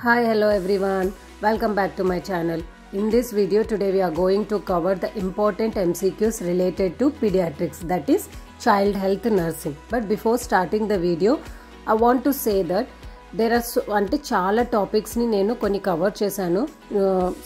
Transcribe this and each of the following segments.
Hi, hello everyone. Welcome back to my channel. In this video today we are going to cover the important MCQs related to pediatrics, that is child health nursing. But before starting the video, I want to say that there are అంటే చాలా topics ని నేను కొన్ని cover చేశాను.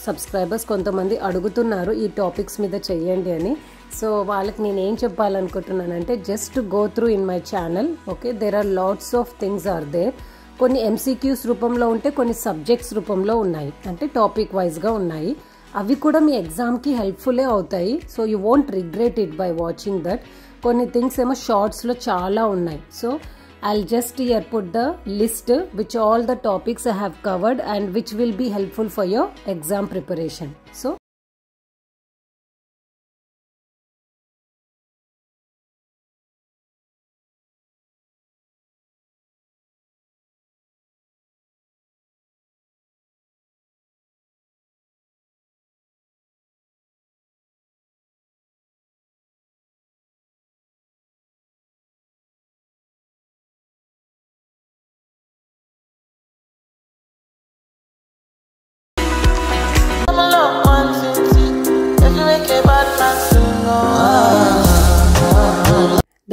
Subscribers కొంతమంది అడుగుతున్నారు ఈ topics మీద చేయండి అని. సో వాళ్ళకి నేను ఏం చెప్పాలనుకుంటున్నానంటే just go through in my channel. Okay, there are lots of things are there. కొన్ని ఎంసీక్యూస్ రూపంలో ఉంటే కొన్ని సబ్జెక్ట్స్ రూపంలో ఉన్నాయి, అంటే టాపిక్ వైజ్గా ఉన్నాయి. అవి కూడా మీ ఎగ్జామ్కి హెల్ప్ఫుల్లే అవుతాయి. So you won't regret it by watching that. కొన్ని థింగ్స్ ఏమో షార్ట్స్లో చాలా ఉన్నాయి. So I'll just here put the list which all the topics I have covered and which will be helpful for your exam preparation. So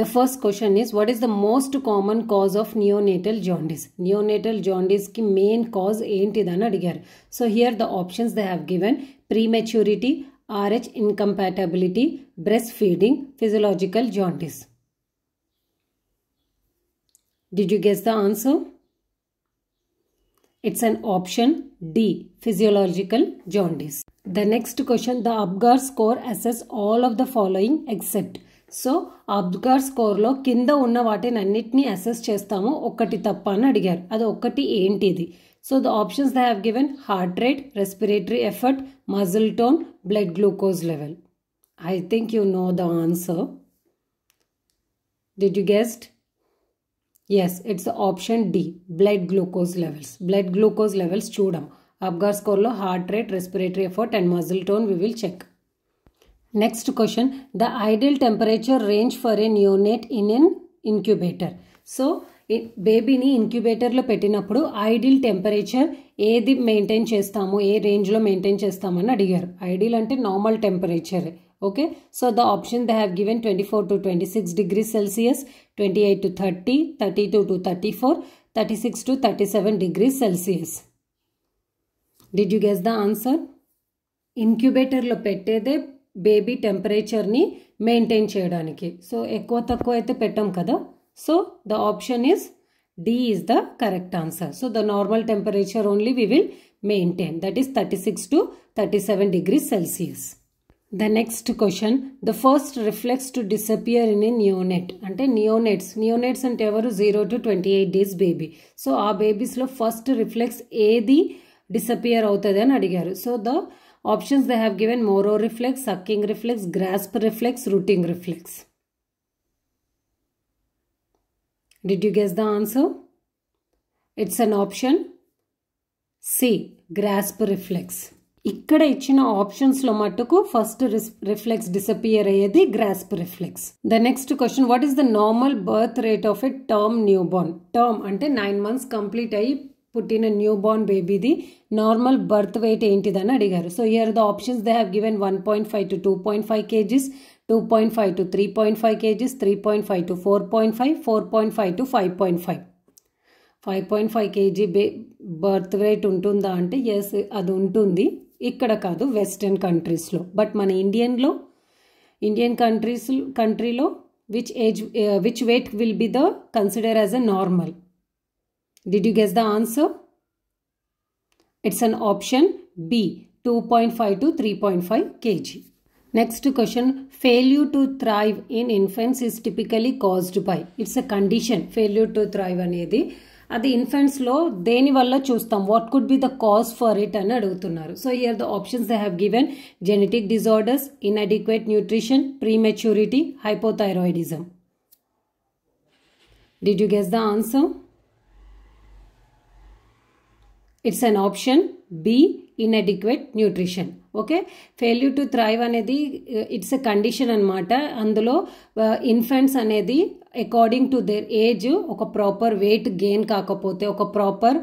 the first question is, what is the most common cause of neonatal jaundice? Neonatal jaundice ki main cause entidana adigaru. So here the options they have given: prematurity, RH incompatibility, breastfeeding, physiological jaundice. Did you guess the answer? It's an option D, physiological jaundice. The next question, the Apgar score assess all of the following except. So Apgar స్కోర్లో కింద ఉన్న వాటిని అన్నిటినీ assess చేస్తాము, ఒక్కటి తప్ప అని అడిగారు. అది ఒక్కటి ఏంటిది? So the options they have given: heart rate, respiratory effort, muscle tone, blood glucose level. I think you know the answer. Did you guessed? Yes, it's option D, blood glucose levels. Blood glucose levels చూడం. Apgar స్కోర్లో heart rate, respiratory effort and muscle tone we will check. Next question, the ideal temperature range for a neonate in an incubator. So బేబీని ఇంక్యుబేటర్లో పెట్టినప్పుడు ideal temperature ఏది maintain చేస్తాము, ఏ రేంజ్లో maintain చేస్తామని అడిగారు. ఐడియల్ అంటే normal temperature. Okay, so the option they have given 24 to 26 degrees Celsius, 28 to 30, 32 to 34, 36 to 37 degrees Celsius. Did you guess the answer? ఇంక్యుబేటర్లో పెట్టేదే బేబీ టెంపరేచర్ని మెయింటైన్ చేయడానికి. సో ఎక్కువ తక్కువ అయితే పెట్టాం కదా. So the option is D is the correct answer. So the normal temperature only we will maintain, that is 36 to 37 degrees Celsius. The next question, the first reflex to disappear in a neonate. అంటే neonates అంటే ఎవరు? 0 to 28 days baby. So ఆ బేబీస్లో first reflex ఏది disappear అవుతుంది అని అడిగారు. So the options they have given: Moro reflex, sucking reflex, grasp reflex, rooting reflex. Did you guess the answer? It's an option C, grasp reflex. ఇక్కడ ఇచ్చిన options లో మట్టుకు ఫస్ట్ రిఫ్లెక్స్ డిసపియర్ అయ్యేది grasp reflex. The next question, what is the normal birth rate of a term newborn? Term అంటే 9 months complete అయ్యి పుట్టిన newborn బేబీది normal birth weight ఏంటిదని అడిగారు. So here the options they have given 1.5 to 2.5 kgs, 2.5 to 3.5 kgs, 3.5 to 4.5, 4.5 to 5.5. 5.5 kg birth weight ఉంటుందా అంటే yes, అది ఉంటుంది. ఇక్కడ కాదు, వెస్టర్న్ కంట్రీస్లో. బట్ మన ఇండియన్ కంట్రీలో which weight will be the consider as a normal? Did you guess the answer? It's an option B, 2.5 to 3.5 kg. Next question, failure to thrive in infants is typically caused by. It's a condition. Failure to thrive అనేది అది infants లో దేని వల్ల చూస్తాం. What could be the cause for it అని అడుగుతున్నారు. So here the options they have given: genetic disorders, inadequate nutrition, prematurity, hypothyroidism. Did you guess the answer? It's an option B, inadequate nutrition. Okay, failure to thrive అనేది it's a condition అనమాట. అందులో infants అనేది according to their age ఒక proper weight gain కాకపోతే, ఒక proper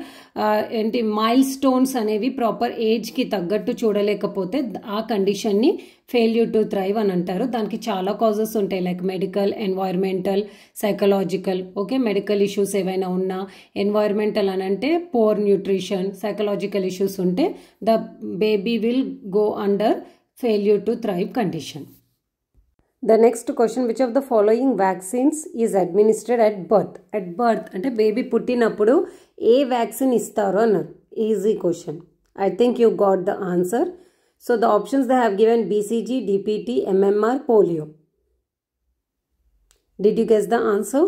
ఏంటి mile stones అనేవి proper ఏజ్కి తగ్గట్టు చూడలేకపోతే ఆ కండిషన్ని ఫెయిల్యూర్ టు థ్రైవ్ అని అంటారు. దానికి చాలా కాజెస్ ఉంటాయి, like medical, environmental, psychological. Okay, medical issues ఏవైనా ఉన్నా, ఎన్వైర్మెంటల్ అని అంటే పోర్ న్యూట్రిషన్, సైకలాజికల్ ఇష్యూస్ ఉంటే the baby will go under failure to thrive condition. The next question, which of the following vaccines is administered at birth? At birth అంటే baby పుట్టినప్పుడు ఏ vaccine ఇస్తారు అన్నారు. Easy question. I think you got the answer. So the options they have given BCG, DPT, MMR, polio. Did you guess the answer?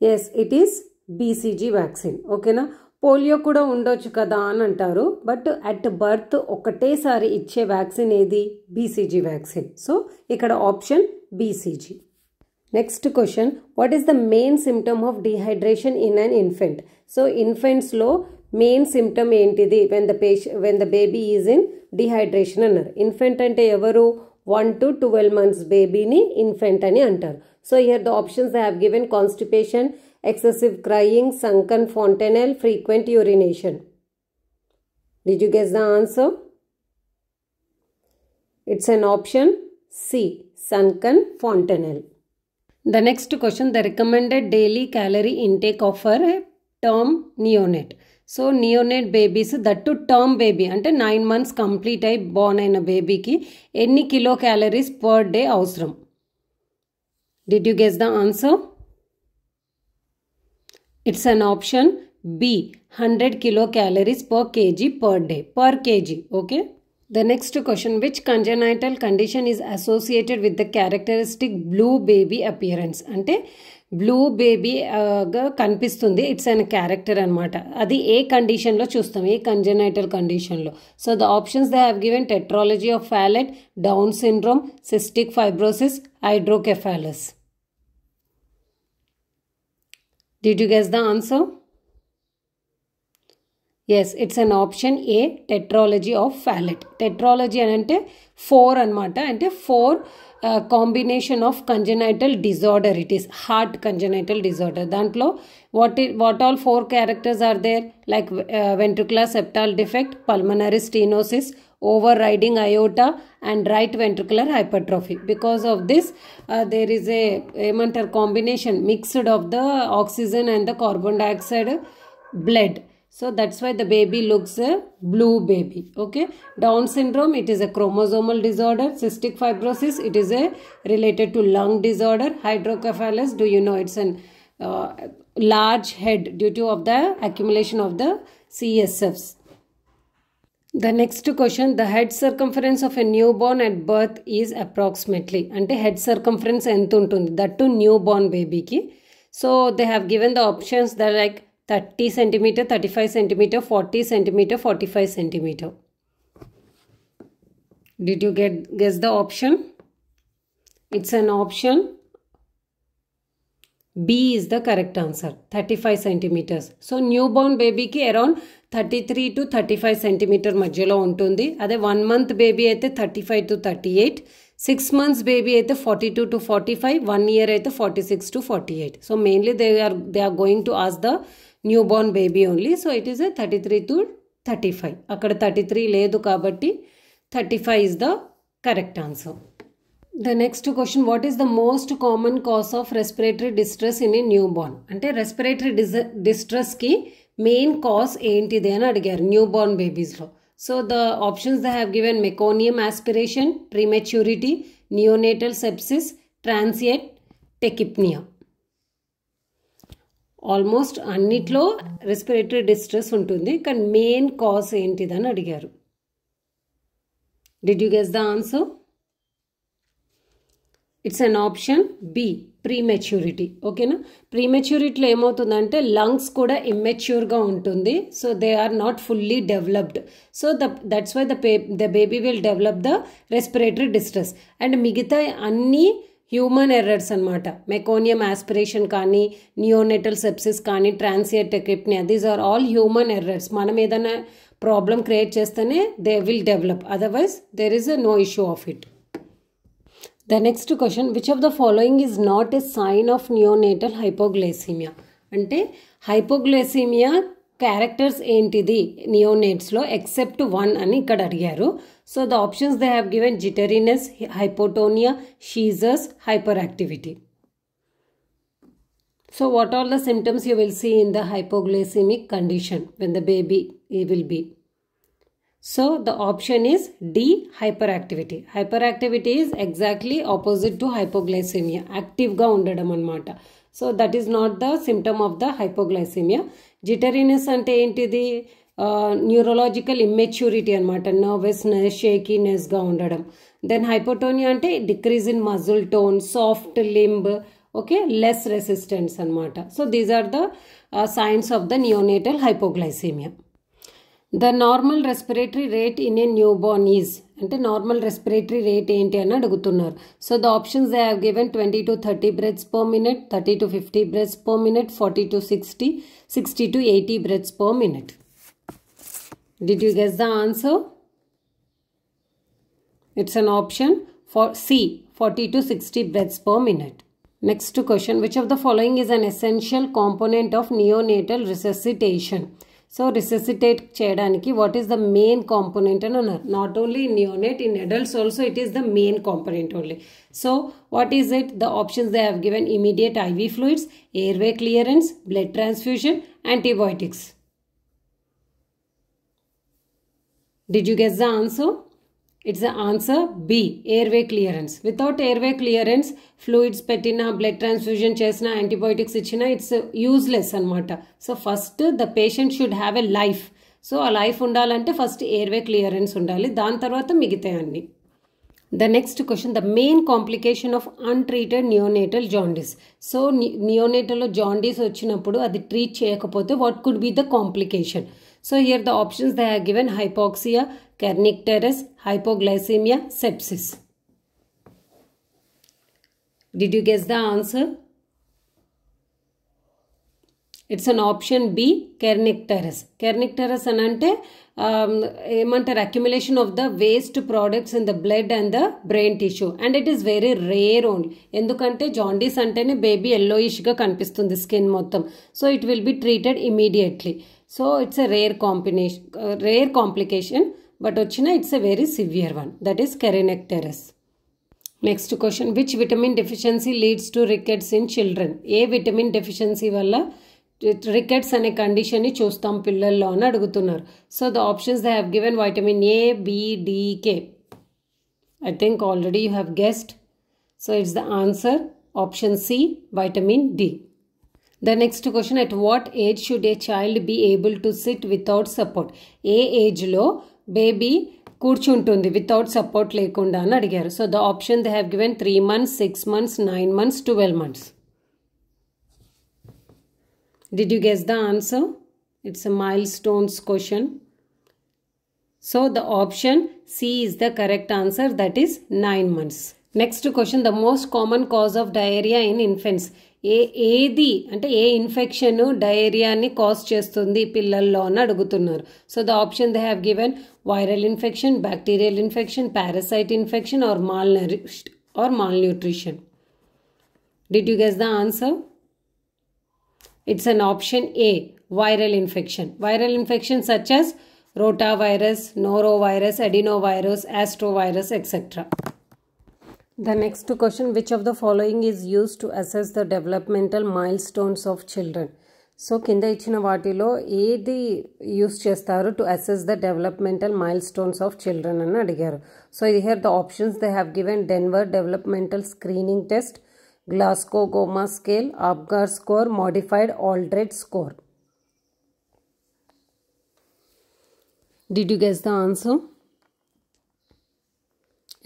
Yes, it is BCG vaccine. Okay na? Polio కూడా ఉండొచ్చు కదా అని అంటారు, but at birth ఒకటేసారి ఇచ్చే vaccine ఏది? BCG vaccine. So ఇక్కడ option BCG. Next question, what is the main symptom of dehydration in an infant? So ఇన్ఫెంట్స్లో మెయిన్ సిమ్టమ్ ఏంటిది when the baby is in dehydration అన్నారు. ఇన్ఫెంట్ అంటే ఎవరు? 1 to 12 months బేబీని ఇన్ఫెంట్ అని అంటారు. So here the options they have given constipation, excessive crying, sunken fontanelle, frequent urination. Did you guess the answer? It's an option C, sunken fontanelle. The next question, the recommended daily calorie intake of a term neonate. So neonate babies, that to term baby అంటే 9 months complete అయి Born అయిన బేబీకి ఎన్ని kilo calories per day అవసరం? Did you guess the answer? It's an option B, 100 kilocalories per kg per day. Per kg, okay? The next question, which congenital condition is associated with the characteristic blue baby appearance? అంటే blue baby గా కనిపిస్తుంది, it's an character అనమాట. అది ఏ కండిషన్లో చూస్తాం, ఏ congenital కండిషన్లో? So the options they have given tetralogy of Fallot, Down syndrome, cystic fibrosis, hydrocephalus. Did you guess the answer? Yes, it's an option A, tetralogy of Fallot. Tetralogy అంటే 4 అనమాట, అంటే 4 combination of congenital disorder. It is heart congenital disorder. దాంట్లో what all 4 characters are there? Like ventricular septal defect, pulmonary stenosis, overriding aorta and right ventricular hypertrophy. Because of this there is a combination mixed of the oxygen and the carbon dioxide blood. So that's why the baby looks a blue baby. Okay, Down syndrome, it is a chromosomal disorder. Cystic fibrosis, it is a related to lung disorder. Hydrocephalus, do you know, it's an large head due to of the accumulation of the CSFs. The next question, the head circumference of a newborn at birth is approximately, ante head circumference ఎంత ఉంటుంది, that to newborn baby ki. So they have given the options that are like 30 cm, 35 cm, 40 cm, 45 cm. Did you guess the option? It's an option B is the correct answer, 35 centimeters. So newborn baby ki around 33 to 35 centimeter మధ్యలో ఉంటుంది. అదే 1 month baby అయితే 35 to 38, 6 months baby అయితే 42 to 45, 1 year అయితే 46 to 48. So mainly they are going to ask the newborn baby only. So it is a 33 to 35. అక్కడ 33 లేదు కాబట్టి 35 is the correct answer. The next question, what is the most common cause of respiratory distress in a newborn? అంటే respiratory distress కి main cause ఏంటిది అని అడిగారు newborn బేబీస్లో. So the options they have given meconium aspiration, prematurity, neonatal sepsis, transient tachypnea. Almost అన్నిట్లో respiratory distress ఉంటుంది, కానీ main cause ఏంటిదని అడిగారు. Did you guess the answer? It's an option B, prematurity. ఓకేనా? ప్రీమెచ్యూరిటీలో ఏమవుతుందంటే లంగ్స్ కూడా ఇమ్మెచ్యూర్గా ఉంటుంది. So they are not fully developed. So that's why the baby will develop the respiratory distress. And మిగతా అన్ని హ్యూమన్ ఎర్రర్స్ అనమాట. మెకోనియం ఆస్పిరేషన్ కానీ, నియోనెటల్ సెప్సిస్ కానీ, transient tachypnea, these are all human errors. మనం ఏదైనా ప్రాబ్లం క్రియేట్ చేస్తేనే they will develop, otherwise there is no issue of it. The next question, which of the following is not a sign of neonatal hypoglycemia? అంటే hypoglycemia characters ఏంటిది నియోనేట్స్లో except 1 అని ఇక్కడ అడిగారు. So the options they have given jitteriness, hypotonia, seizures, hyperactivity. So what are the symptoms you will see in the hypoglycemic condition when the baby will be? So the option is D, hyperactivity. Hyperactivity is exactly opposite to hypoglycemia. Active ga undadam annamata. So that is not the symptom of the hypoglycemia. Jitteriness ante entidi neurological immaturity annamata. Nervousness, shakiness ga undadam. Then hypotonia ante decrease in muscle tone, soft limb, okay, less resistance annamata. So these are the signs of the neonatal hypoglycemia. The normal respiratory rate in a newborn is అంటే normal respiratory rate ఏంటి అని అడుగుతున్నారు. So the options they have given 20 to 30 breaths per minute, 30 to 50 breaths per minute, 40 to 60, 60 to 80 breaths per minute. Did you guess the answer? It's an option for C, 40 to 60 breaths per minute. Next question, which of the following is an essential component of neonatal resuscitation? So resuscitate cheyadaniki what is the main component and not only in neonate, in adults also it is the main component only. So what is it? The options they have given: immediate IV fluids, airway clearance, blood transfusion, antibiotics. Did you guess the answer? It's the answer B, airway clearance. Without airway clearance, fluids pettina, blood transfusion chesna, antibiotics ichina, it's useless annamata. So first the patient should have a life. So a life undalante first airway clearance undali, dan tarvata migithe anni. The next question, the main complication of untreated neonatal jaundice. So neonatal jaundice vachinappudu adi treat cheyakapothe what could be the complication? So here the options they have given: hypoxia, kernicterus, hypoglycemia, sepsis. Did you guess the answer? It's an option B, kernicterus. Kernicterus anante ఏమంటారు accumulation of the waste products in the blood and the brain tissue, and it is very rare only. ఎందుకంటే jaundice అంటేనే బేబీ yellowish గా కనిపిస్తుంది skin మొత్తం. So it will be treated immediately. So it's a rare complication, but వచ్చిన it's a very severe one, that is kernicterus. Next question, which vitamin deficiency leads to rickets in children? ఏ vitamin deficiency వల్ల rickets అనే కండిషన్ని చూస్తాం పిల్లల్లో అని అడుగుతున్నారు. So the options they have given vitamin A, B, D, K. I think already you have guessed. So it's the answer option C, vitamin D. The next question, at what age should a child be able to sit without support? ఏ ఏజ్లో baby కూర్చుంటుంది without support లేకుండా అని అడిగారు. So the option they have given 3 months, 6 months, 9 months, 12 months. Did you guess the answer? It's a milestones question. So the option C is the correct answer, that is 9 months. Next question, the most common cause of diarrhea in infants. ఏది అంటే ఏ infection డయేరియాని cause చేస్తుంది పిల్లల్లో అని అడుగుతున్నారు. So the option they have given viral infection, bacterial infection, parasite infection or malnourished or malnutrition. Did you guess the answer? It's an option A, viral infection. Viral infections such as rotavirus, norovirus, adenovirus, astrovirus, etc. The next question, which of the following is used to assess the developmental milestones of children? So కింద ఇచ్చిన వాటిలో ఏది use చేస్తారు to assess the developmental milestones of children అని అడిగారు. So here the options they have given Denver developmental screening test, Glasgow coma scale, Apgar score, modified Aldred score. Did you guess the answer?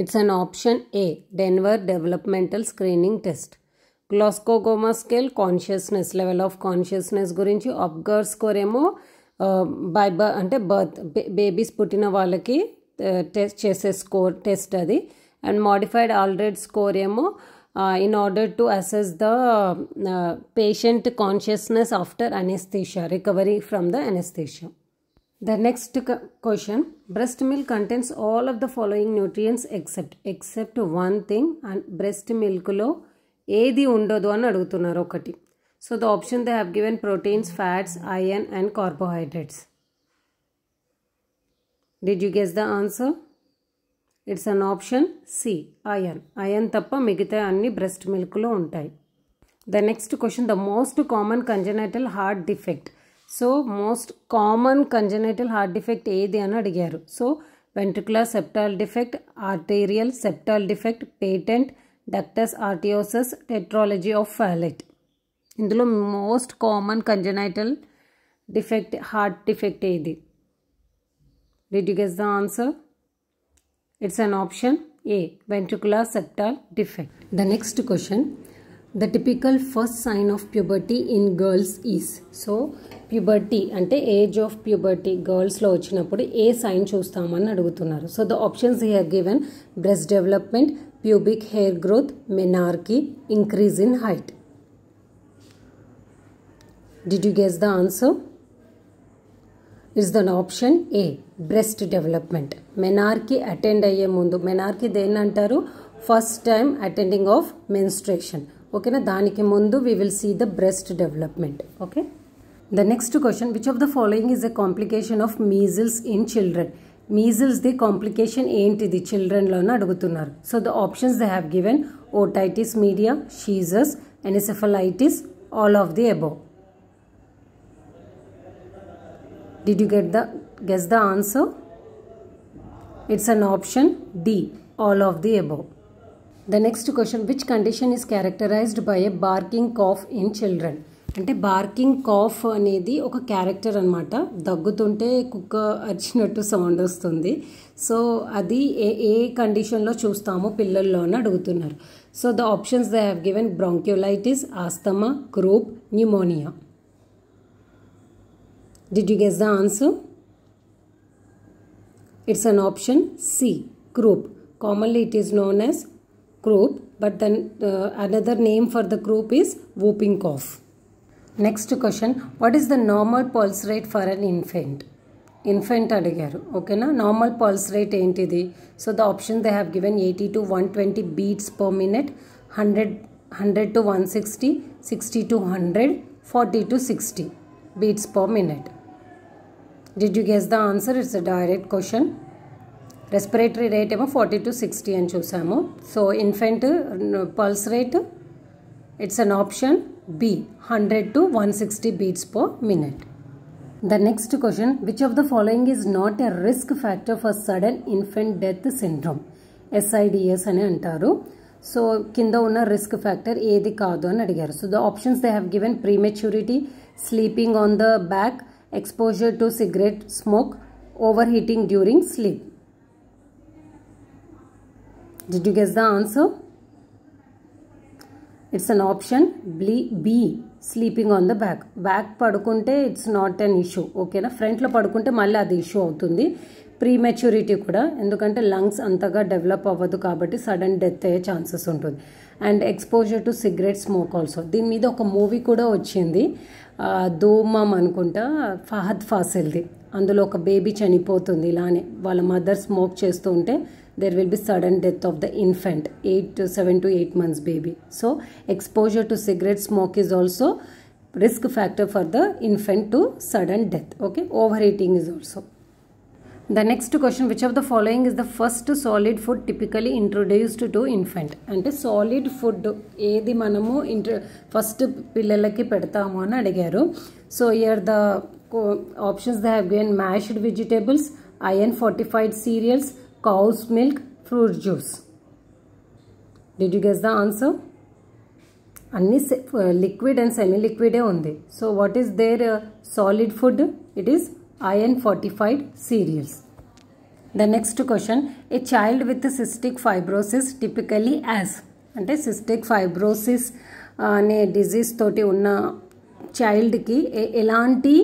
It's an option A, Denver Developmental Screening Test. Glasgow Coma Scale, consciousness, level of consciousness గురించి, Apgar score ఏమో by అంటే birth babies పుట్టిన వాళ్ళకి test చేసే score test అది, and modified all red score ఏమో in order to assess the patient consciousness after anesthesia, recovery from the anesthesia. The next question, breast milk contains all of the following nutrients except one thing, and breast milk lo ఏది ఉండదు అని అడుగుతున్నారు ఒకటి. So the option they have given proteins, fats, iron and carbohydrates. Did you guess the answer? It's an option C, iron. Iron తప్ప మిగతా అన్ని breast milk లో ఉంటాయి. The next question, the most common congenital heart defect. So most common congenital heart defect ఏది అని అడిగారు. So ventricular septal defect, arterial septal defect, patent, ductus arteriosus, tetralogy of Fallot. ఇందులో most common congenital defect heart defect ఏది? Did you guess the answer? It's an option A, ventricular septal defect. The next question, the typical first sign of puberty in girls is. So puberty అంటే age of puberty గర్ల్స్లో వచ్చినప్పుడు ఏ sign చూస్తామని అడుగుతున్నారు. So the options here given, breast development, pubic hair growth, menarche, increase in height. Did you guess the answer? Is the option A, breast development. Menarche attend అయ్యే ముందు, menarche దేన్ని అంటారు? First time attending of menstruation. ఓకేనా, దానికి ముందు we will see the breast development. Okay. The next question, which of the following is a complication of measles in children? Measles the complication ఏంటిది చిల్డ్రన్లోనే అడుగుతున్నారు. So the options they have given, otitis media, షీజస్, encephalitis, all of the above. Did you guess the answer? It's an option D, all of the above. The next question, which condition is characterized by a barking cough in children? అంటే barking cough అనేది ఒక character అనమాట. దగ్గుతుంటే కుక్క అరిచినట్టు sound వస్తుంది. So అది ఏ కండిషన్లో చూస్తామో పిల్లల్లో అని అడుగుతున్నారు. So the options they have given, bronchiolitis, asthma, croup, pneumonia. Did you guess the answer? It's an option C, croup. Commonly it is known as croup, but then another name for the croup is whooping cough. Next question, what is the normal pulse rate for an infant? Infant అడిగారు. ఓకేనా, normal pulse rate ఏంటిది? So the option they have given 80 to 120 beats per minute, 100 to 160, 60 to 100, 40 to 60 beats per minute. Did you guess the answer? It's a direct question. Respiratory rate ఏమో 40 to 60 అని చూసాము. So infant pulse rate, it's an option B, 100 to 160 beats per minute. The next question, which of the following is not a risk factor for sudden infant death syndrome? SIDS అని అంటారు. So కింద ఉన్న risk factor ఏది కాదు అని అడిగారు. So the options they have given, prematurity, sleeping on the back, exposure to cigarette smoke, overheating during sleep. Did you guess the answer? It's an option B, sleeping on the back. Back పడుకుంటే it's not an issue. ఓకేనా, ఫ్రంట్లో పడుకుంటే మళ్ళీ అది issue అవుతుంది. Prematurity కూడా, ఎందుకంటే lungs అంతగా డెవలప్ అవ్వదు కాబట్టి సడన్ డెత్ అయ్యే ఛాన్సెస్ ఉంటుంది. And exposure to cigarette smoke also. దీని మీద ఒక మూవీ కూడా వచ్చింది, ధూమం అనుకుంటా, ఫహద్ ఫాసిల్ది. అందులో ఒక బేబీ చనిపోతుంది ఇలానే, వాళ్ళ మదర్ స్మోక్ చేస్తూ ఉంటే there will be sudden death of the infant, 7 to 8 months baby. So exposure to cigarette smoke is also risk factor for the infant to sudden death. Okay, overeating is also. The next question, which of the following is the first solid food typically introduced to infant? అంటే solid food ఏది మనము first పిల్లలకి పెడతాము అని అడిగారు. So here the options they have given, mashed vegetables, iron fortified cereals, cow's milk, fruit juice. Did you guess the answer? అన్ని liquid and semi లిక్విడే ఉంది. So what is there solid food? It is iron fortified cereals. The next question, a child with cystic fibrosis typically as, అంటే cystic fibrosis అనే disease తోటి ఉన్న చైల్డ్కి ఎలాంటి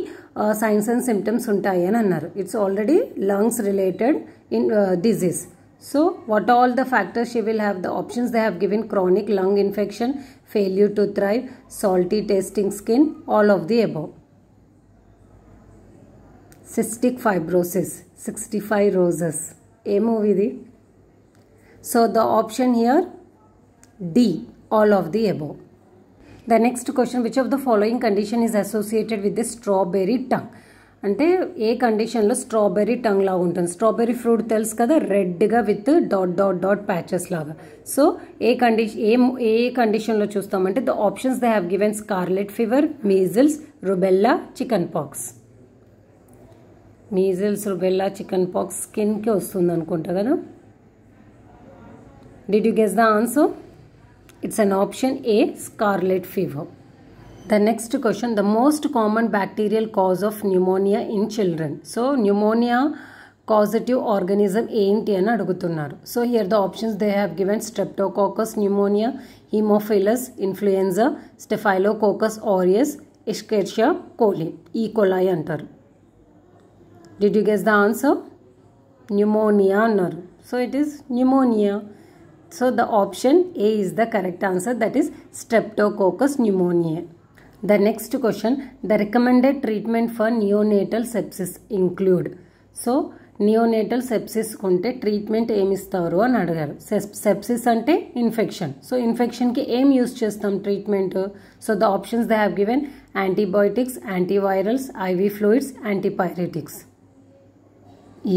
science and symptoms ఉంటాయి అని అన్నారు. It's already lungs related in disease. So what all the factors she will have? The options they have given, chronic lung infection, failure to thrive, salty tasting skin, all of the above. Cystic fibrosis, 65 roses. A movie. So the option here D, all of the above. The next question, which of the following condition is associated with the strawberry tongue? అంటే ఏ కండిషన్లో strawberry tongue లాగా ఉంటుంది. Strawberry fruit తెలుసు కదా, రెడ్గా with dot dot dot patches లాగా. So ఏ కండిషన్లో చూస్తామంటే the options they have given scarlet fever, measles, rubella, chicken pox. Measles, rubella, chicken pox స్కిన్కి వస్తుంది అనుకుంటా కదా. Did you guess the answer? It's an option A, scarlet fever. The next question, the most common bacterial cause of pneumonia in children. So pneumonia causative organism ఏంటి అని అడుగుతున్నారు. So here the options they have given Streptococcus pneumonia, Haemophilus influenza, Staphylococcus aureus, Escherichia coli. E. coli అంటారు. Did you guess the answer? Pneumonia అన్నారు. So it is pneumonia. So the option A is the correct answer, that is Streptococcus pneumoniae. The next question, the recommended treatment for neonatal sepsis include. So neonatal sepsis ఉంటే treatment ఏమి ఇస్తారు అని అడిగారు. Sepsis అంటే infection. So ఇన్ఫెక్షన్కి ఏం use చేస్తాం treatment? So the options they have given antibiotics, antivirals, IV fluids, antipyretics.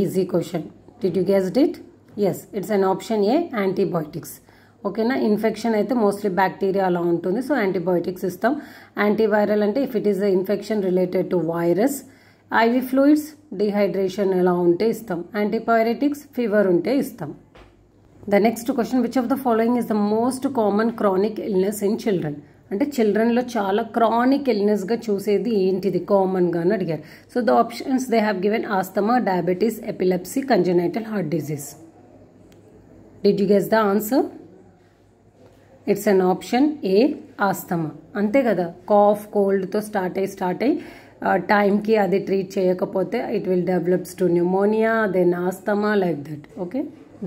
Easy question. Did you guessed it? Yes, it's an option A, antibiotics. ఓకేనా. Infection అయితే మోస్ట్లీ బ్యాక్టీరియా అలా ఉంటుంది, so antibiotics ఇస్తాం. Antiviral అంటే if it is infection related to virus. IV fluids dehydration ఎలా ఉంటే ఇస్తాం. Antipyretics fever ఉంటే ఇస్తాం. The next question, which of the following is the most common chronic illness in children? అంటే చిల్డ్రన్లో చాలా క్రానిక్ ఇల్నెస్గా చూసేది ఏంటిది కామన్గా అని అడిగారు. So the options they have given asthma, diabetes, epilepsy, congenital heart disease. Did you guess the answer? It's an option A, asthma. అంతే కదా, cough కోల్డ్తో start అయ్యి టైంకి అది ట్రీట్ చేయకపోతే it will develops to pneumonia, then asthma, like that. Okay.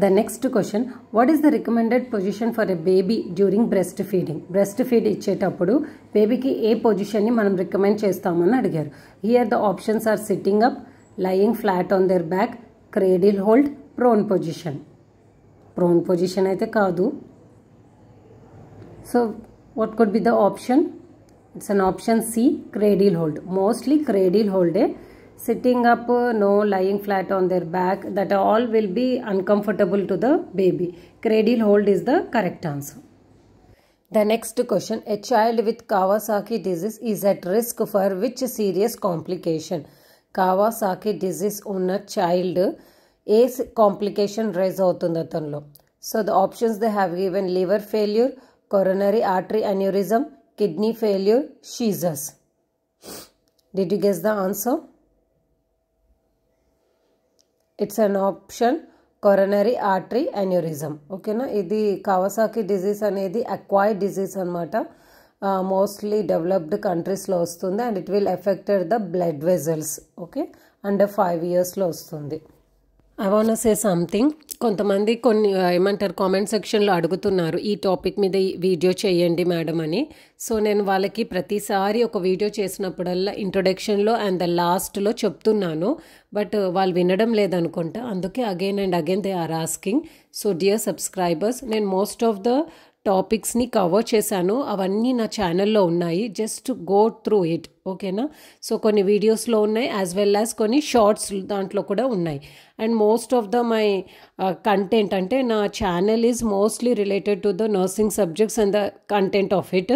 The next question, what is the recommended position for a baby during breast feeding? Breast feed ఇచ్చేటప్పుడు బేబీకి ఏ పొజిషన్ని మనం రికమెండ్ చేస్తామని అడిగారు. Here the options are sitting up, lying flat on there back, cradle hold, prone position. Prone position అయితే కాదు. So what could be the option? It's an option C, cradle hold. Mostly cradle hold. Sitting up, no, lying flat on their back, that all will be uncomfortable to the baby. Cradle hold is the correct answer. The next question, a child with Kawasaki disease is at risk for which serious complication? Kawasaki disease ఉన్న child ఏ complication rise అవుతుంది అతనిలో? So the options they have given liver failure, coronary artery aneurysm, kidney failure, seizures. Did you guess the answer? It's an option coronary artery aneurysm. Okay na, ఇది Kawasaki disease అనేది acquired disease అన్నమాట. Mostly developed countries లో వస్తుంది and it will affect the blood vessels. Okay, under 5 years లో వస్తుంది. I want to say something. కొంతమంది ఏమంటారు comment సెక్షన్లో అడుగుతున్నారు ఈ టాపిక్ మీద వీడియో చేయండి మేడం అని. సో నేను వాళ్ళకి ప్రతిసారి ఒక వీడియో చేసినప్పుడల్లా ఇంట్రొడక్షన్లో అండ్ ద లాస్ట్లో చెప్తున్నాను, బట్ వాళ్ళు వినడం లేదనుకుంటా. అందుకే again and again they are asking. So dear subscribers, నేను మోస్ట్ ఆఫ్ ద టాపిక్స్ని కవర్ చేశాను, అవన్నీ నా ఛానల్లో ఉన్నాయి. Just go through it. ఓకేనా. సో కొన్ని వీడియోస్లో ఉన్నాయి యాజ్ వెల్ యాజ్ కొన్ని షార్ట్స్ దాంట్లో కూడా ఉన్నాయి. And most of the my content అంటే నా channel is mostly related to the nursing subjects and the content of it.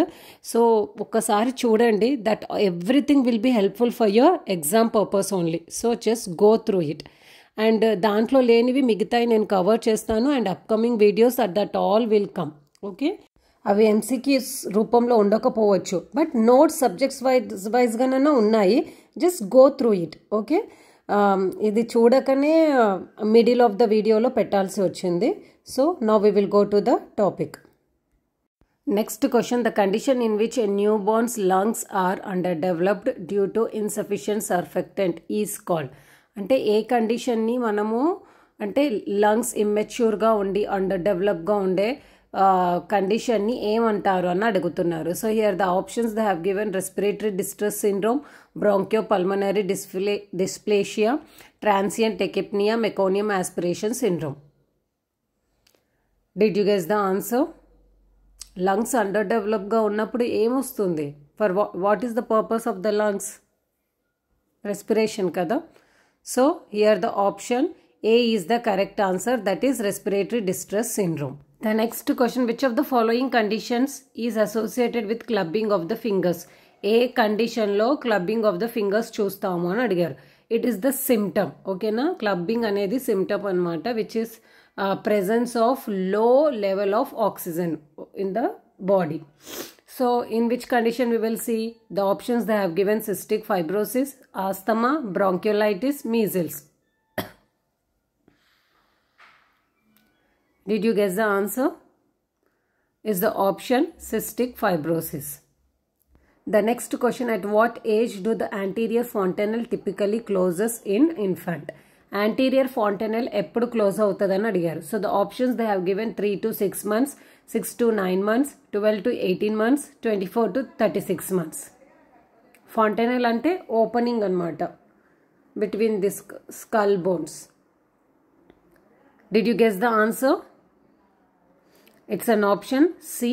So ఒక్కసారి చూడండి, that everything will be helpful for your exam purpose only. So just go through it. And దాంట్లో లేనివి మిగతాయి నేను cover చేస్తాను and upcoming videos that all will come. Okay, అవి MCQs రూపంలో ఉండకపోవచ్చు, బట్ నోట్స్ సబ్జెక్ట్స్ వైజ్గానైనా ఉన్నాయి. Just go through it. Okay, ఇది చూడకనే మిడిల్ ఆఫ్ ద వీడియోలో పెట్టాల్సి వచ్చింది. So now we will go to the topic. Next question, the condition in which a newborn's lungs are underdeveloped due to insufficient surfactant is called. అంటే ఏ కండిషన్ని మనము అంటే lungs ఇమ్మెచ్యూర్గా ఉండి under డెవలప్గా ఉండే కండిషన్ని ఏమంటారు అని అడుగుతున్నారు. So here the options they have given respiratory distress syndrome, bronchopulmonary dysplasia, transient tachypnea, meconium aspiration syndrome. Did you guess the answer? Lungs under డెవలప్గా ఉన్నప్పుడు ఏమొస్తుంది? For what is the purpose of the lungs? Respiration కదా. So here the option A is the correct answer, that is respiratory distress syndrome. The next question, which of the following conditions is associated with clubbing of the fingers? A condition lo clubbing of the fingers చూస్తాము అని అడిగారు. It is the symptom, okay na? Clubbing అనేది symptom అన్నమాట, which is presence of low level of oxygen in the body. So in which condition we will see? The options they have given: cystic fibrosis, asthma, bronchiolitis, measles. Did you guess the answer? Is the option cystic fibrosis. The next question, at what age do the anterior fontanelle typically closes in infant? Anterior fontanelle eppudu close avutadani adigaru. So the options they have given: 3 to 6 months, 6 to 9 months, 12 to 18 months, 24 to 36 months. Fontanelle ante opening anamata between this skull bones. Did you guess the answer? It's an option C,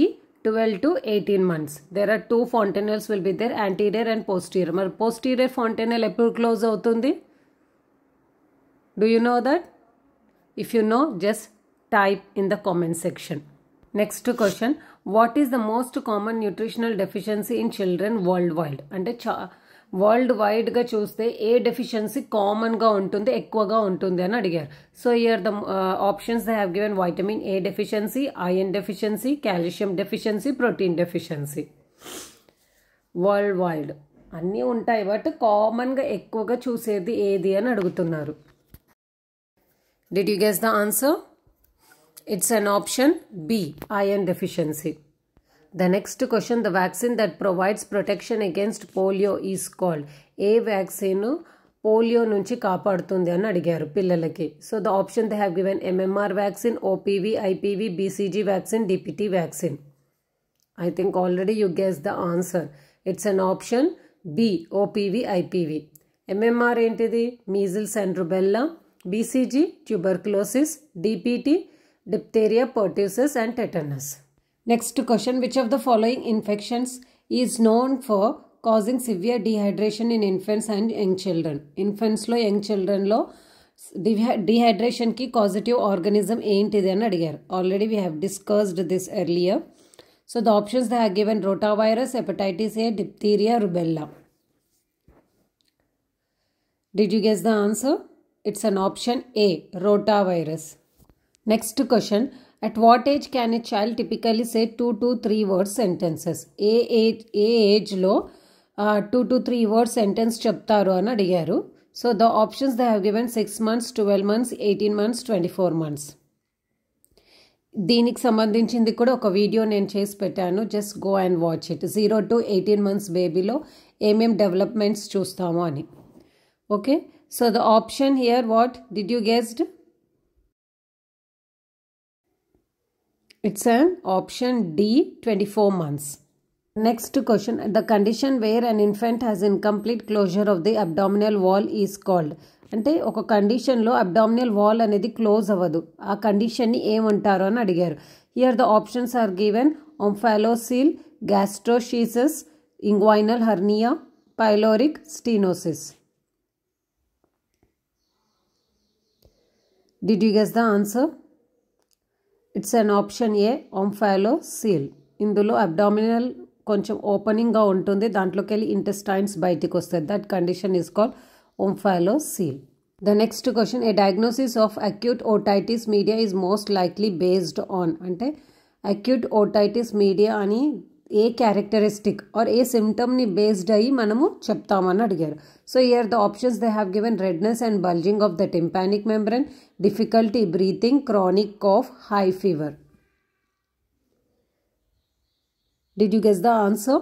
12 to 18 months. There are two fontanelles will be there, anterior and posterior. Mar posterior fontanelle eppudu close avutundi? Do you know that? If you know, just type in the comment section. Next question, what is the most common nutritional deficiency in children worldwide? Ante world వైడ్గా చూస్తే ఏ deficiency కామన్గా ఉంటుంది, ఎక్కువగా ఉంటుంది అని అడిగారు. So here the options they have given: vitamin A deficiency, iron deficiency, calcium deficiency, protein deficiency. Worldwide అన్నీ ఉంటాయి, బట్ కామన్గా ఎక్కువగా చూసేది ఏది అని అడుగుతున్నారు. Did you guess the answer? It's an option B, iron deficiency. The next question, the vaccine that provides protection against polio is called. A vaccine polio నుంచి కాపాడుతుంది అని అడిగారు పిల్లలకి. So the option they have given: MMR vaccine, OPV, IPV, BCG vaccine, DPT vaccine. I think already you guessed the answer. It's an option B, OPV, IPV. MMR ఏంటిది? Measles and rubella. BCG tuberculosis. DPT diphtheria, pertussis and tetanus. Next question, which of the following infections is known for causing severe dehydration in infants and young children? Infants lo, young children lo dehydration ki causative organism ఏంటిది అని అడిగారు. Already we have discussed this earlier. So the options they have given: rotavirus, hepatitis A, diphtheria, rubella. Did you guess the answer? It's an option A, rotavirus. Next question, at what age can a child typically say 2 to 3 word sentences? ఏ ఏజ్లో 2 to 3 word sentence చెప్తారు అని అడిగారు. So the options they have given: 6 months, 12 months, 18 months, 24 months. దీనికి సంబంధించింది కూడా ఒక video నేను చేసి పెట్టాను, just go and watch it. 0 to 18 months బేబీలో ఏమేం డెవలప్మెంట్స్ చూస్తామో అని. Okay, so the option here, what did you guessed? It's an option D, 24 months. Next question, the condition where an infant has incomplete closure of the abdominal wall is called. అంటే ఒక కండిషన్లో abdominal wall అనేది close అవ్వదు, ఆ కండిషన్ని ఏమంటారు అని అడిగారు. Here the options are given: omphalocele, gastroschisis, inguinal hernia, pyloric stenosis. Did you guess the answer? It's an option A, omphalocele. ఇందులో అబ్డామినల్ కొంచెం ఓపెనింగ్గా ఉంటుంది, దాంట్లోకి వెళ్ళి ఇంటెస్టైన్స్ బయటికి వస్తుంది. That condition is called omphalocele. The next question, a diagnosis of acute otitis media is most likely based on. అంటే acute otitis media అని ఏ క్యారెక్టరిస్టిక్ ఆర్ ఏ సిమ్టమ్ని బేస్డ్ అయ్యి మనము చెప్తామని అడిగారు. So here the options they have given: redness and bulging of the tympanic membrane, difficulty breathing, chronic cough, high fever. Did you guess the answer?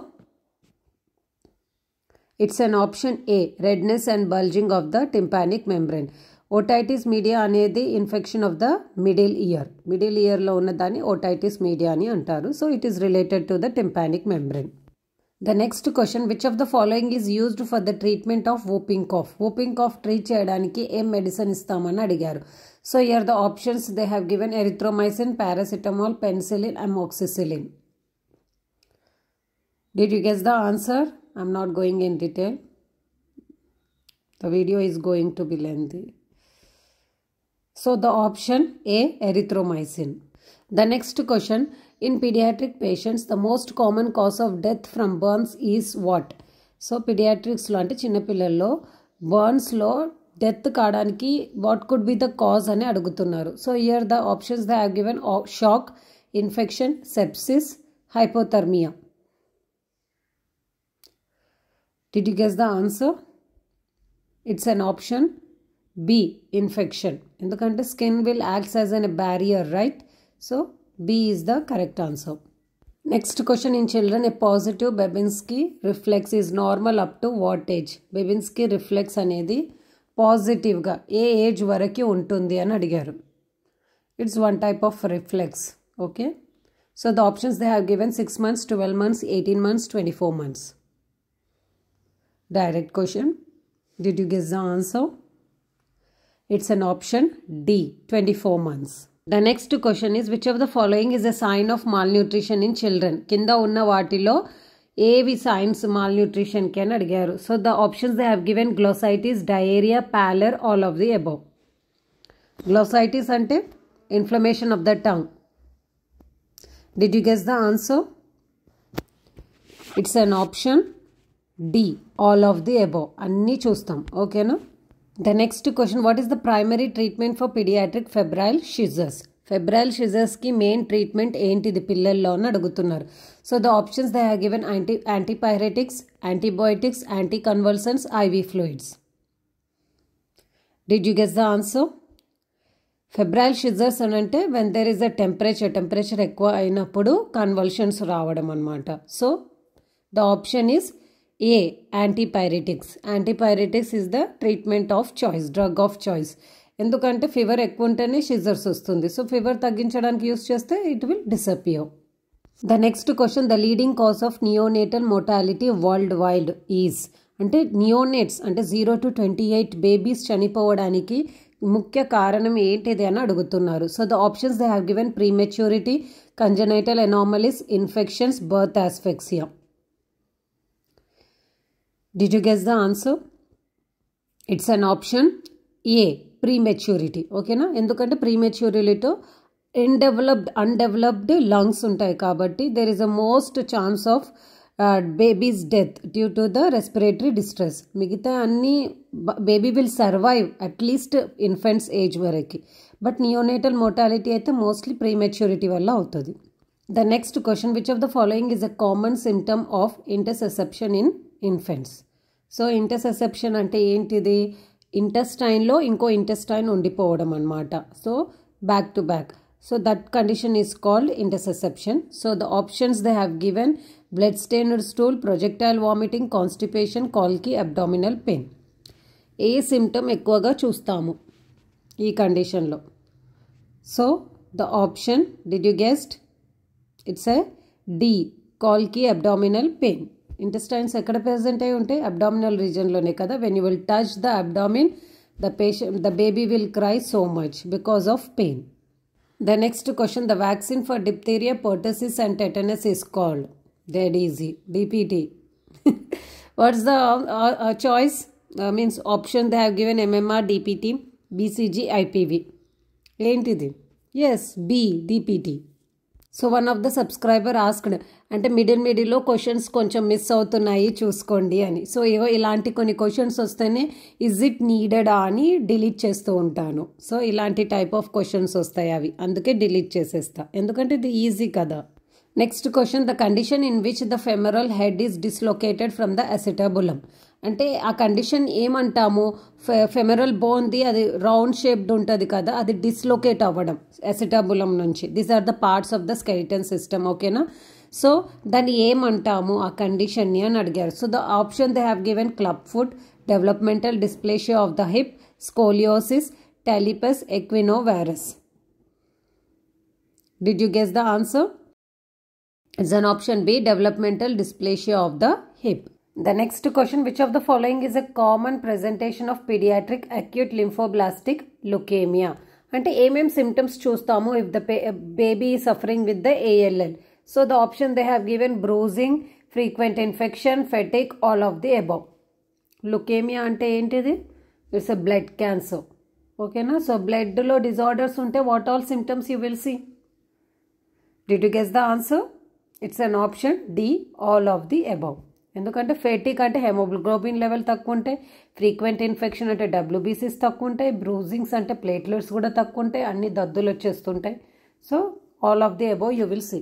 It's an option A, redness and bulging of the tympanic membrane. Otitis media అనేది infection of the middle ఇయర్లో ఉన్న దాన్ని otitis media అని అంటారు. So it is related to the tympanic membrane. The next question, which of the following is used for the treatment of whooping cough. Whooping cough treat చేయడానికి ఏం medicine ఇస్తామని అడిగారు. So here the options they have given erythromycin, paracetamol, penicillin, amoxicillin. Did you guess the answer? I'm not going in detail. The video is going to be lengthy. So the option A, erythromycin. The next question, in pediatric patients, the most common cause of death from burns is what? So pediatrics lo ante chinna pillalo burns lo death kadaniki what could be the cause ani adugutunnaru. So here the options they have given: shock, infection, sepsis, hypothermia. Did you guess the answer? It's an option B, infection. Endukante skin will act as a barrier, right? So B is the correct answer. Next question, in children, a positive Babinski reflex is normal up to what age? Babinski reflex anedi positive ga A age వరకు ఉంటుంది అని అడిగారు. It's one type of reflex. Okay. So the options they have given: 6 months, 12 months, 18 months, 24 months. Direct question. Did you guess the answer? It's an option D, 24 months. The next question is, which of the following is a sign of malnutrition in children? Kinda unna vaatilo ఏవి signs malnutrition కి అని అడిగారు. So the options they have given: glossitis, diarrhea, pallor, all of the above. Glossitis ante inflammation of the tongue. Did you guess the answer? It's an option D, all of the above. అన్నీ చూస్తాం. ఓకేనా? The next question, what is the primary treatment for pediatric febrile seizures? Febrile షిజర్స్కి main treatment ఏంటిది పిల్లల్లో అని అడుగుతున్నారు. So the options they have given: antipyretics, antibiotics, anticonvulsants, IV fluids. Did you guess the answer? Febrile seizures అని అంటే when there is a temperature ఎక్కువ అయినప్పుడు convulsions రావడం అనమాట. So the option is A, antipyretics. Antipyretics is the treatment of choice, drug of choice. ఎందుకంటే fever ఎక్కువ ఉంటేనే షిజర్స్ వస్తుంది. సో ఫీవర్ తగ్గించడానికి యూస్ చేస్తే it will disappear. The next question, the leading cause of neonatal mortality world wide is. అంటే neonates అంటే 0 to 28 babies చనిపోవడానికి ముఖ్య కారణం ఏంటిది అని అడుగుతున్నారు. So the options they have given: prematurity, congenital anomalies, infections, birth asphyxia. Did you guess the answer? It's an option A, prematurity. ఓకేనా? ఎందుకంటే ప్రీమెచ్యూరిటీతో అన్డెవలప్డ్ లంగ్స్ ఉంటాయి కాబట్టి there is a most chance of baby's death due to the respiratory distress. మిగతా అన్ని baby will survive at least infants age వరకు, but neonatal mortality అయితే mostly prematurity వల్ల అవుతుంది. The next question, which of the following is a common symptom of intussusception in infants? So intussusception అంటే ఏంటిది? ఇంటెస్టైన్లో ఇంకో ఇంటెస్టైన్ ఉండిపోవడం అనమాట. So back to back. So that condition is called intussusception. So the options they have given: blood stained stool, projectile vomiting, constipation, కాల్కి abdominal pain. ఏ symptom ఎక్కువగా చూస్తాము ఈ కండిషన్లో? So the option, did you guessed? It's a D, కాల్కి abdominal pain. Intestines ఎక్కడ present అయి ఉంటాయి? అబ్డామినల్ రీజన్లోనే కదా. When you will touch the abdomen, the baby will cry so much because of pain. The next question, the vaccine for diphtheria, pertussis and tetanus is called? Dead easy, DPT. What's the choice? Means option they have given: MMR, DPT, BCG, IPV. ఏంటిది? Yes, B, DPT. So one of the subscriber asked, అంటే మిడిల్లో questions కొంచెం miss అవుతున్నాయి చూసుకోండి అని. So ఇలాంటి కొన్ని questions వస్తేనే ఇజ్ ఇట్ నీడెడా అని డిలీట్ చేస్తూ ఉంటాను. సో ఇలాంటి టైప్ ఆఫ్ క్వశ్చన్స్ వస్తాయి, అవి అందుకే డిలీట్ చేసేస్తా, ఎందుకంటే ఇది ఈజీ కదా. Next question, the condition in which the femoral head is dislocated from the acetabulum. అంటే ఆ కండిషన్ ఏమంటాము? ఫెమరల్ బోన్ది అది రౌండ్ షేప్డ్ ఉంటుంది కదా, అది డిస్లొకేట్ అవ్వడం అసెటబులం నుంచి. These are the parts of the skeleton system. ఓకేనా? సో దాన్ని ఏమంటాము ఆ కండిషన్ని అని అడిగారు. So the option they have given: club foot, developmental dysplasia of the hip, scoliosis, Talipes equinovarus. Did you guess the answer? It's an option B, developmental dysplasia of the hip. The next question, which of the following is a common presentation of pediatric acute lymphoblastic leukemia? అంటే ఏమేం symptoms చూస్తాము if the baby is suffering with the ALL. So the option they have given: bruising, frequent infection, fatigue, all of the above. Leukemia అంటే ఏంటిది? It's a blood cancer. ఓకేనా? So బ్లడ్లో disorders ఉంటే what all symptoms you will see? Did you guess the answer? It's an option D, all of the above. ఎందుకంటే ఫెటిక్ అంటే haemoglobin level తక్కువ ఉంటాయి, frequent infection అంటే డబ్ల్యూబీసీస్ తక్కువ ఉంటాయి, బ్రూజింగ్స్ అంటే ప్లేట్లెట్స్ కూడా తక్కువ ఉంటాయి, అన్ని దద్దులు వచ్చేస్తుంటాయి. So all of the above you will see.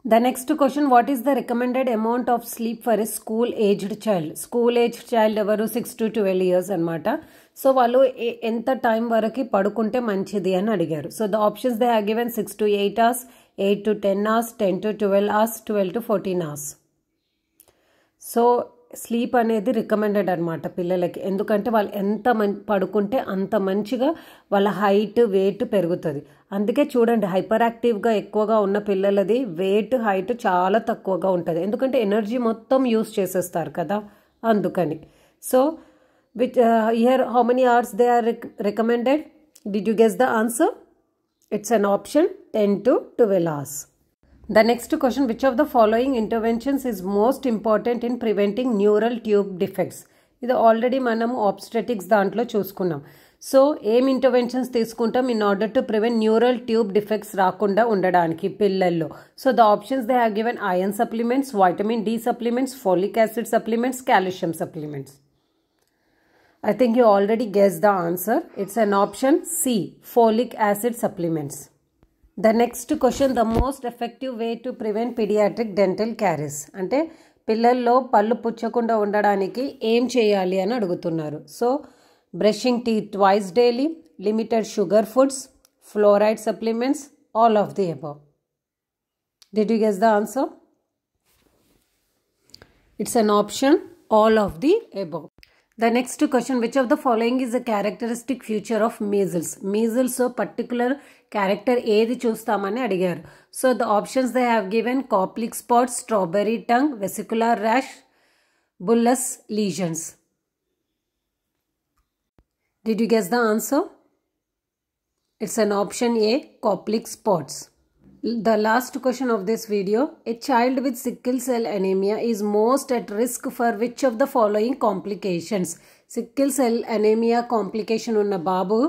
The next question, what is the recommended amount of sleep for a school aged child? School aged child ఎవరు? 6 to 12 years అనమాట. సో వాళ్ళు ఎంత టైం వరకు పడుకుంటే మంచిది అని అడిగారు. So the options they have given 6 to 8 hours, 8 to 10 hours, 10 to 12 hours, 12 to 14 hours. So sleep అనేది రికమెండెడ్ అనమాట పిల్లలకి, ఎందుకంటే వాళ్ళు ఎంత పడుకుంటే అంత మంచిగా వాళ్ళ హైట్ వెయిట్ పెరుగుతుంది. అందుకే చూడండి, హైపర్ యాక్టివ్గా ఎక్కువగా ఉన్న పిల్లలది వెయిట్ హైట్ చాలా తక్కువగా ఉంటుంది, ఎందుకంటే ఎనర్జీ మొత్తం యూస్ చేసేస్తారు కదా, అందుకని. So which here how many hours they are recommended? Did you guess the answer? It's an option 10 to 12 hours. The next question, which of the following interventions is most important in preventing neural tube defects? ఇది already మనం obstetrics దాంట్లో చూసుకున్నాం. So ఏం interventions తీసుకుంటాం in order to prevent neural tube defects రాకుండా ఉండడానికి పిల్లల్లో? So the options they have given iron supplements, vitamin D supplements, folic acid supplements, calcium supplements. I think you already guessed the answer. It's an option C, folic acid supplements. The next question, the most effective way to prevent pediatric dental caries. అంటే పిల్లల్లో పళ్ళు పుచ్చకుండా ఉండడానికి ఏం చేయాలి అని అడుగుతున్నారు. So brushing teeth twice daily, limited sugar foods, fluoride supplements, all of the above. Did you guess the answer? It's an option all of the above. The next question, which of the following is a characteristic feature of measles? Measles so particular character ఏది చూస్తామని అడిగారు. So the options they have given Koplik spots, strawberry tongue, vesicular rash, bullous lesions. Did you guess the answer? It's an option A, coplic spots. The last question of this video, a child with sickle cell anemia is most at risk for which of the following complications? Sickle cell anemia complication ఉన్న బాబు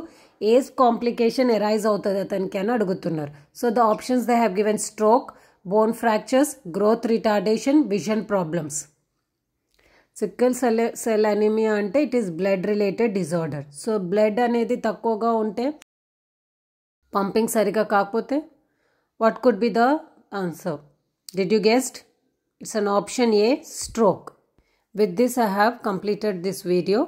ఏ complication arise అవుతుంది అతనికి అని అడుగుతున్నారు. So the options they have given stroke, bone fractures, growth retardation, vision problems. Sickle cell anemia అంటే it is blood related disorder. So blood అనేది తక్కువగా ఉంటే, pumping సరిగా కాకపోతే, what could be the answer? Did you guess? It's an option A, stroke. With this I have completed this video.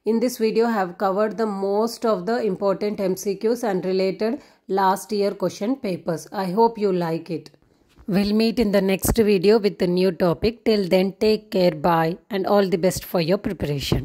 In this video I have covered the most of the important MCQs and related last year question papers. I hope you like it. We'll meet in the next video with a new topic. Till then, take care, bye, and all the best for your preparation.